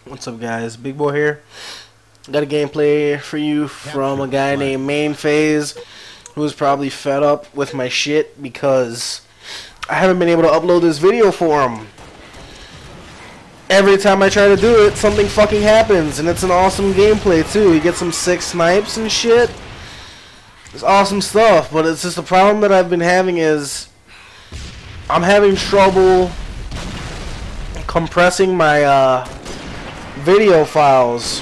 What's up, guys? Big Boy here. Got a gameplay for you from a guy named Mayne Phase, who's probably fed up with my shit because I haven't been able to upload this video for him. Every time I try to do it, something fucking happens, and it's an awesome gameplay too. You get some sick snipes and shit. It's awesome stuff, but it's just the problem that I've been having is I'm having trouble compressing my video files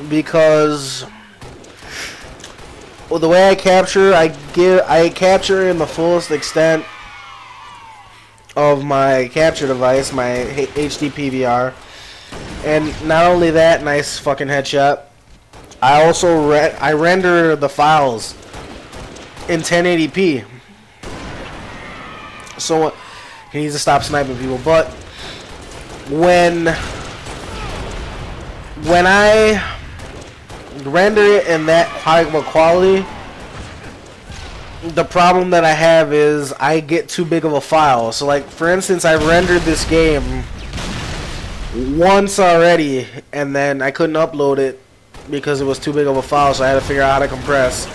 because the way I capture, I capture in the fullest extent of my capture device, my HD PVR, and not only that, nice fucking headshot, I also I render the files in 1080p. So he needs to stop sniping people. But when I render it in that high of a quality, the problem that I have is I get too big of a file. So like, for instance, I rendered this game once already and then I couldn't upload it because it was too big of a file, so I had to figure out how to compress.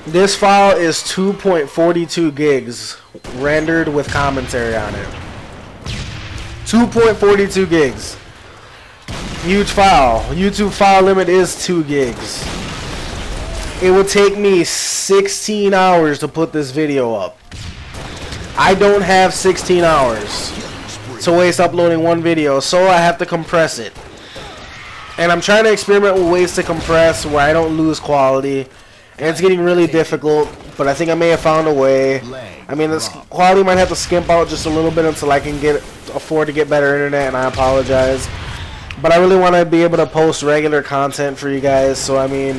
This file is 2.42 gigs rendered with commentary on it. 2.42 gigs. Huge file. YouTube file limit is 2 gigs. It will take me 16 hours to put this video up. I don't have 16 hours to waste uploading one video, so I have to compress it. And I'm trying to experiment with ways to compress where I don't lose quality. And it's getting really difficult, but I think I may have found a way. I mean, this quality might have to skimp out just a little bit until I can afford to get better internet, and I apologize. But I really want to be able to post regular content for you guys, so I mean,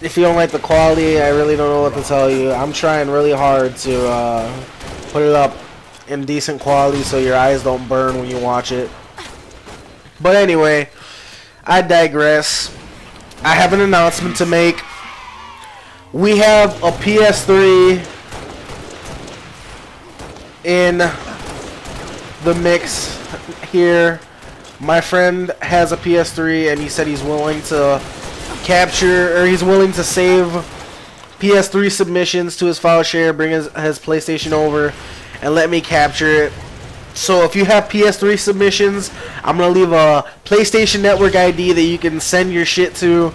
if you don't like the quality, I really don't know what to tell you. I'm trying really hard to put it up in decent quality so your eyes don't burn when you watch it. But anyway, I digress. I have an announcement to make. We have a PS3 in the mix here. My friend has a PS3 and he said he's willing to capture, or he's willing to save PS3 submissions to his file share, bring his PlayStation over and let me capture it. So if you have PS3 submissions, I'm going to leave a PlayStation Network ID that you can send your shit to,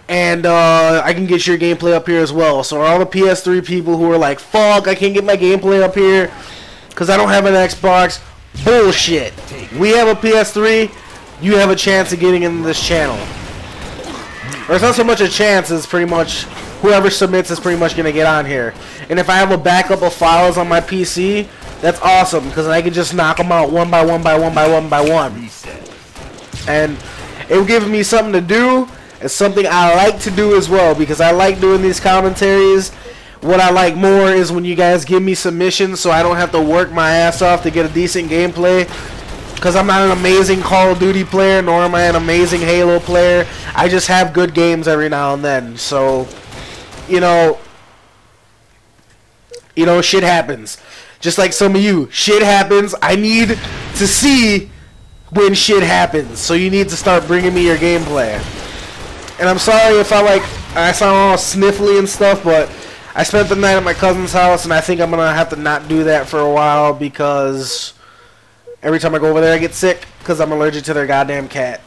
and I can get your gameplay up here as well. So all the PS3 people who are like, fuck, I can't get my gameplay up here because I don't have an Xbox, bullshit. We have a PS3, you have a chance of getting into this channel. Or it's not so much a chance, it's pretty much whoever submits is pretty much going to get on here. And if I have a backup of files on my PC, that's awesome, because I can just knock them out one by one by one by one by one. And it will give me something to do. It's something I like to do as well, because I like doing these commentaries. What I like more is when you guys give me submissions so I don't have to work my ass off to get a decent gameplay. Because I'm not an amazing Call of Duty player, nor am I an amazing Halo player. I just have good games every now and then. So, you know, shit happens. Just like some of you, shit happens. I need to see when shit happens. So you need to start bringing me your gameplay. And I'm sorry if I sound all sniffly and stuff, but I spent the night at my cousin's house, and I think I'm going to have to not do that for a while because every time I go over there I get sick because I'm allergic to their goddamn cat.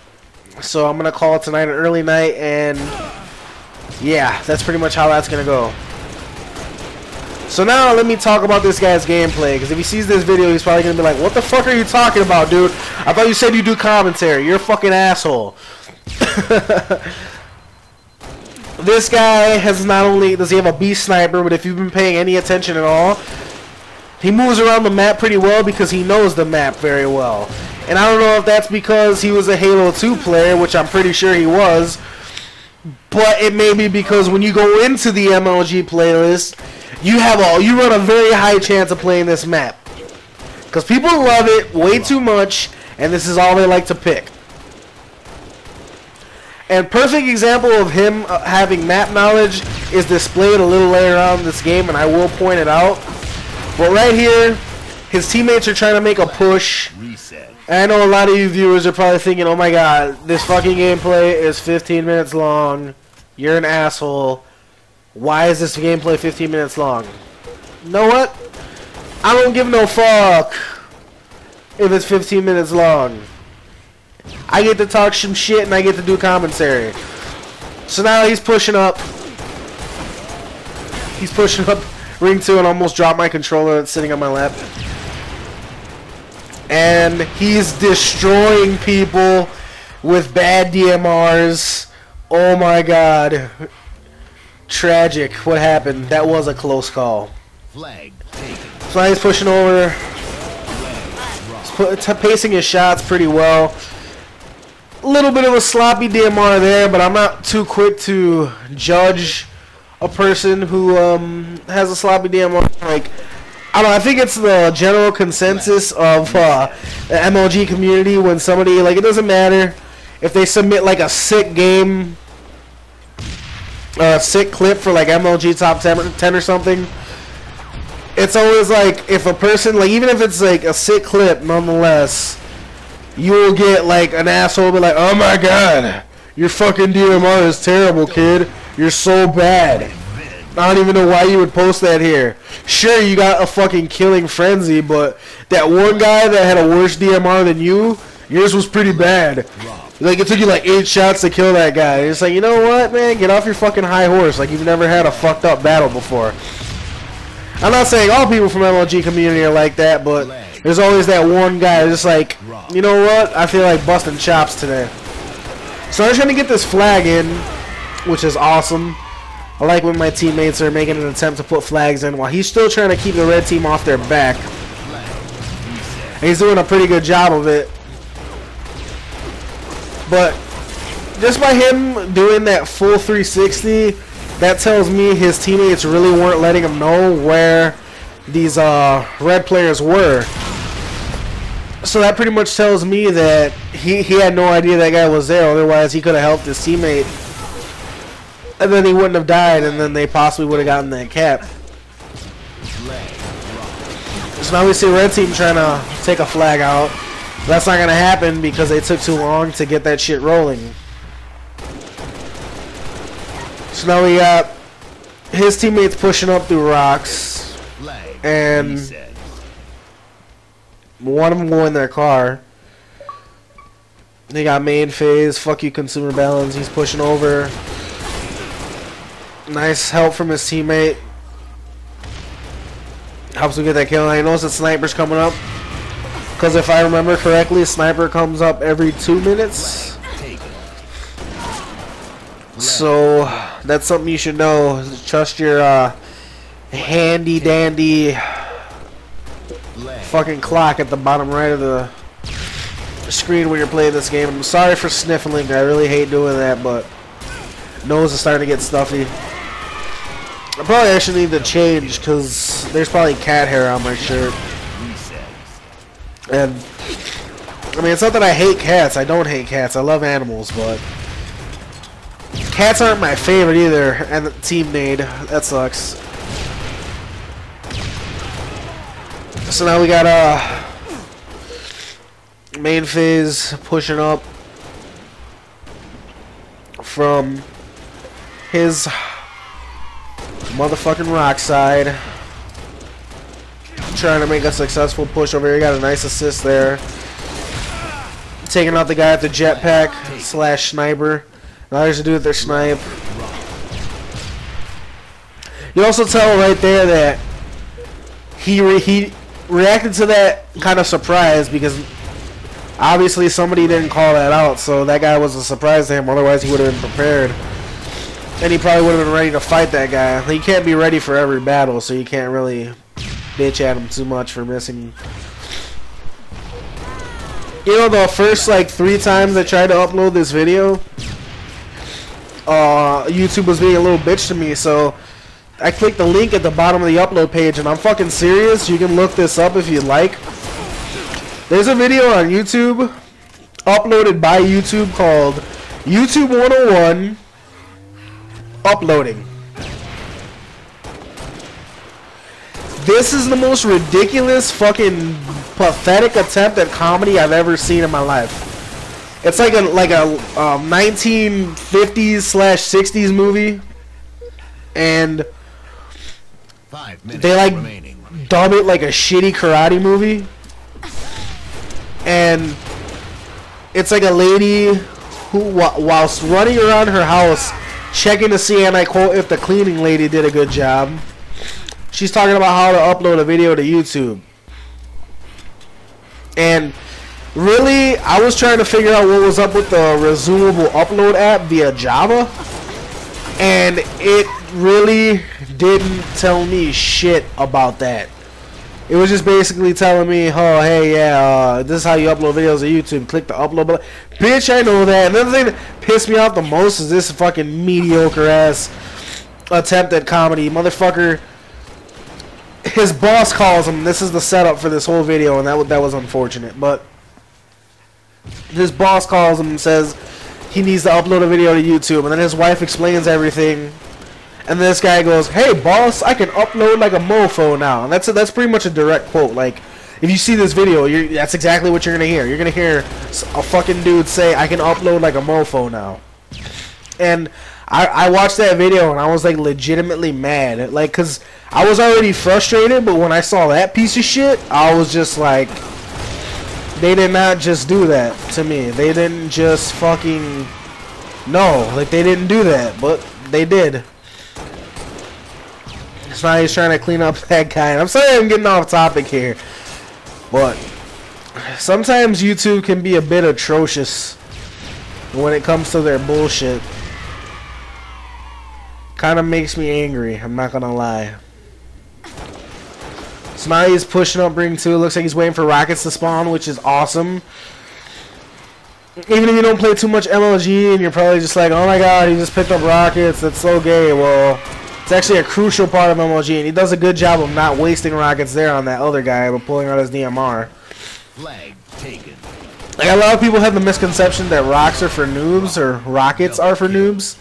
So I'm going to call it tonight an early night, and yeah, that's pretty much how that's going to go. So now let me talk about this guy's gameplay, because if he sees this video, he's probably going to be like, what the fuck are you talking about, dude? I thought you said you do commentary. You're a fucking asshole. This guy has not only, does he have a beast sniper, but if you've been paying any attention at all, he moves around the map pretty well because he knows the map very well. And I don't know if that's because he was a Halo 2 player, which I'm pretty sure he was, but it may be because when you go into the MLG playlist, you run a very high chance of playing this map. Because people love it way too much, and this is all they like to pick. And perfect example of him having map knowledge is displayed a little later on in this game, and I will point it out. But right here, His teammates are trying to make a push. And I know a lot of you viewers are probably thinking, oh my god, this fucking gameplay is 15 minutes long. You're an asshole. Why is this gameplay 15 minutes long? You know what? I don't give no fuck if it's 15 minutes long. I get to talk some shit and I get to do commentary. So now he's pushing up. He's pushing up ring 2 and almost dropped my controller that's sitting on my lap. And he's destroying people with bad DMRs. Oh my god. Tragic. What happened? That was a close call. Flag. So now he's pushing over. He's pacing his shots pretty well. A little bit of a sloppy DMR there, but I'm not too quick to judge a person who has a sloppy DMR. Like, I don't know, I think it's the general consensus of the MLG community when somebody, like, it doesn't matter if they submit like a sick game, a sick clip for like MLG top 10 or something. It's always like, if a person, like, even if it's like a sick clip nonetheless, you will get like an asshole be like, oh my god, your fucking DMR is terrible, kid. You're so bad. I don't even know why you would post that here. Sure, you got a fucking killing frenzy, but that one guy that had a worse DMR than you, yours was pretty bad. Like, it took you like 8 shots to kill that guy. It's like, you know what, man? Get off your fucking high horse. Like, you've never had a fucked up battle before. I'm not saying all people from MLG community are like that, but there's always that one guy that's just like, you know what? I feel like busting chops today. So I'm trying to get this flag in, which is awesome. I like when my teammates are making an attempt to put flags in while he's still trying to keep the red team off their back. And he's doing a pretty good job of it. But just by him doing that full 360, that tells me his teammates really weren't letting him know where these red players were. So that pretty much tells me that he had no idea that guy was there. Otherwise, he could have helped his teammate. And then he wouldn't have died, and then they possibly would have gotten that cap. So now we see red team trying to take a flag out. That's not going to happen because they took too long to get that shit rolling. So now we got his teammates pushing up through rocks. And one of them go in their car. They got Mayne phase. Fuck you, consumer balance. He's pushing over. Nice help from his teammate. Helps him get that kill. I noticed that sniper's coming up. Because if I remember correctly, sniper comes up every 2 minutes. So that's something you should know. Trust your handy dandy fucking clock at the bottom right of the screen when you're playing this game. I'm sorry for sniffling. I really hate doing that, but nose is starting to get stuffy. I probably actually need to change because there's probably cat hair on my shirt. And I mean, it's not that I hate cats. I don't hate cats. I love animals, but cats aren't my favorite either. And team nade, that sucks. So now we got Mayne phase pushing up from his motherfucking rock side, trying to make a successful push over here. Got a nice assist there, taking out the guy at the jetpack / sniper. Now there's a dude with their snipe. You also tell right there that he reacted to that kind of surprise because obviously somebody didn't call that out, so that guy was a surprise to him. Otherwise he would have been prepared. And he probably would have been ready to fight that guy. He can't be ready for every battle, so you can't really bitch at him too much for missing. You know, the first like 3 times I tried to upload this video, YouTube was being a little bitch to me, so I clicked the link at the bottom of the upload page, and I'm fucking serious. You can look this up if you'd like. There's a video on YouTube, uploaded by YouTube, called YouTube 101 Uploading. This is the most ridiculous, fucking pathetic attempt at comedy I've ever seen in my life. It's like a 1950s/60s movie, and they like dub it like a shitty karate movie, and it's like a lady who, whilst running around her house, checking to see, and I quote, if the cleaning lady did a good job. She's talking about how to upload a video to YouTube. And really, I was trying to figure out what was up with the resumable upload app via Java. And it really didn't tell me shit about that. It was just basically telling me, oh, hey, yeah, this is how you upload videos to YouTube. Click the upload button. Bitch, I know that. Another thing that pissed me off the most is this fucking mediocre-ass attempt at comedy. Motherfucker, his boss calls him. This is the setup for this whole video, and that was unfortunate. But his boss calls him and says he needs to upload a video to YouTube. And then his wife explains everything. And this guy goes, hey, boss, I can upload like a mofo now. And that's pretty much a direct quote. Like, if you see this video, that's exactly what you're going to hear. You're going to hear a fucking dude say, I can upload like a mofo now. And I watched that video, and I was, like, legitimately mad. Like, because I was already frustrated, but when I saw that piece of shit, I was just like, they did not just do that to me. They didn't just fucking, no, like, they didn't do that, but they did. So now he's trying to clean up that guy. And I'm sorry I'm getting off topic here, but sometimes YouTube can be a bit atrocious when it comes to their bullshit. Kind of makes me angry, I'm not gonna lie. So now he's pushing up ring 2. Looks like he's waiting for rockets to spawn, which is awesome. Even if you don't play too much MLG and you're probably just like, oh my god, he just picked up rockets, that's so gay. Well, it's actually a crucial part of MLG, and he does a good job of not wasting rockets there on that other guy, but pulling out his DMR. Flag taken. Like, a lot of people have the misconception that rocks are for noobs, or rockets are for noobs.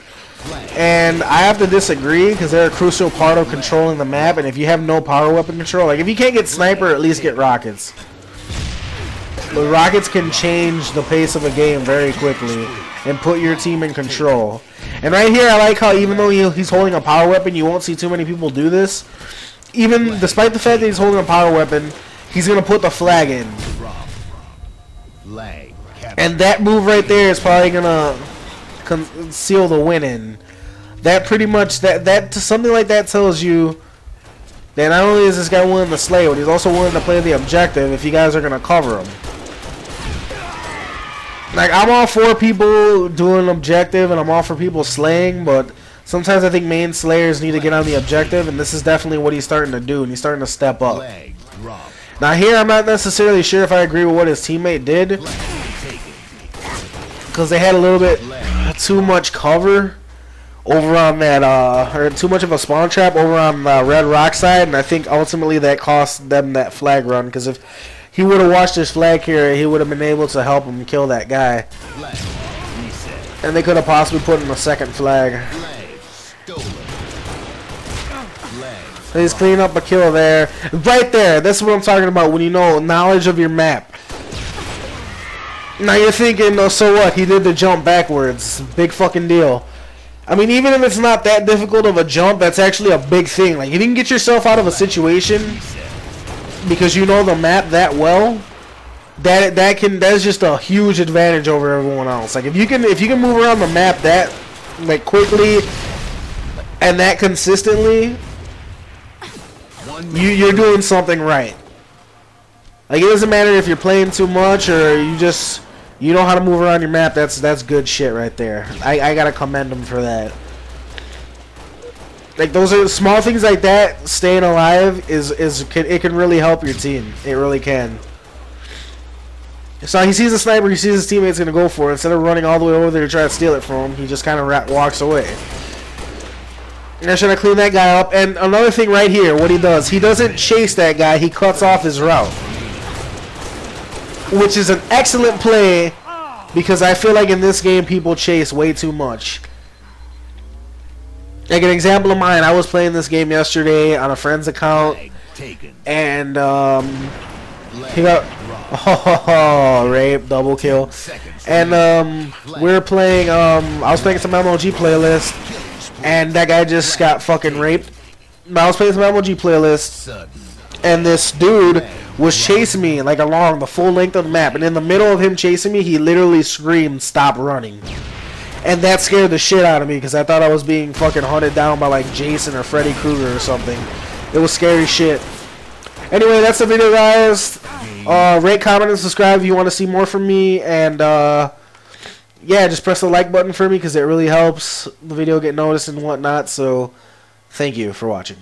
And I have to disagree, because they're a crucial part of controlling the map. And if you have no power weapon control, like if you can't get sniper, at least get rockets. The rockets can change the pace of a game very quickly and put your team in control. And right here, I like how even though he's holding a power weapon, you won't see too many people do this. Even despite the fact that he's holding a power weapon, he's going to put the flag in. And that move right there is probably going to seal the win in. That pretty much, that something like that tells you that not only is this guy willing to slay, but he's also willing to play the objective if you guys are going to cover him. Like, I'm all for people doing objective, and I'm all for people slaying, but sometimes I think main slayers need to get on the objective, and this is definitely what he's starting to do, and he's starting to step up. Now here, I'm not necessarily sure if I agree with what his teammate did, because they had a little bit too much cover over on that, or too much of a spawn trap over on the red rock side, and I think ultimately that cost them that flag run, because if he would have watched his flag carrier, he would have been able to help him kill that guy. And they could have possibly put in a second flag. So he's cleaning up a kill there. Right there, that's what I'm talking about when you know knowledge of your map. Now you're thinking, oh, so what? He did the jump backwards. Big fucking deal. I mean, even if it's not that difficult of a jump, that's actually a big thing. Like, if you can get yourself out of a situation because you know the map that well, that's just a huge advantage over everyone else. Like, if you can move around the map that like quickly and that consistently, you're doing something right. Like, it doesn't matter if you're playing too much or you know how to move around your map. That's good shit right there. I gotta commend them for that. Like, those are small things like that. Staying alive it can really help your team. It really can. So he sees a sniper. He sees his teammate's gonna go for it. Instead of running all the way over there to try to steal it from him, he just kind of walks away. And I should have cleaned that guy up. And another thing right here, what he doesn't chase that guy. He cuts off his route, which is an excellent play, because I feel like in this game people chase way too much. Like, an example of mine, I was playing this game yesterday on a friend's account, and he got rape, double kill, and we were playing. I was playing some MLG playlist, and that guy just got fucking raped. I was playing some MLG playlist, and this dude was chasing me like along the full length of the map, and in the middle of him chasing me, he literally screamed, "Stop running!" And that scared the shit out of me because I thought I was being fucking hunted down by like Jason or Freddy Krueger or something. It was scary shit. Anyway, that's the video, guys. Rate, comment, and subscribe if you want to see more from me, and yeah, just press the like button for me because it really helps the video get noticed and whatnot. So thank you for watching.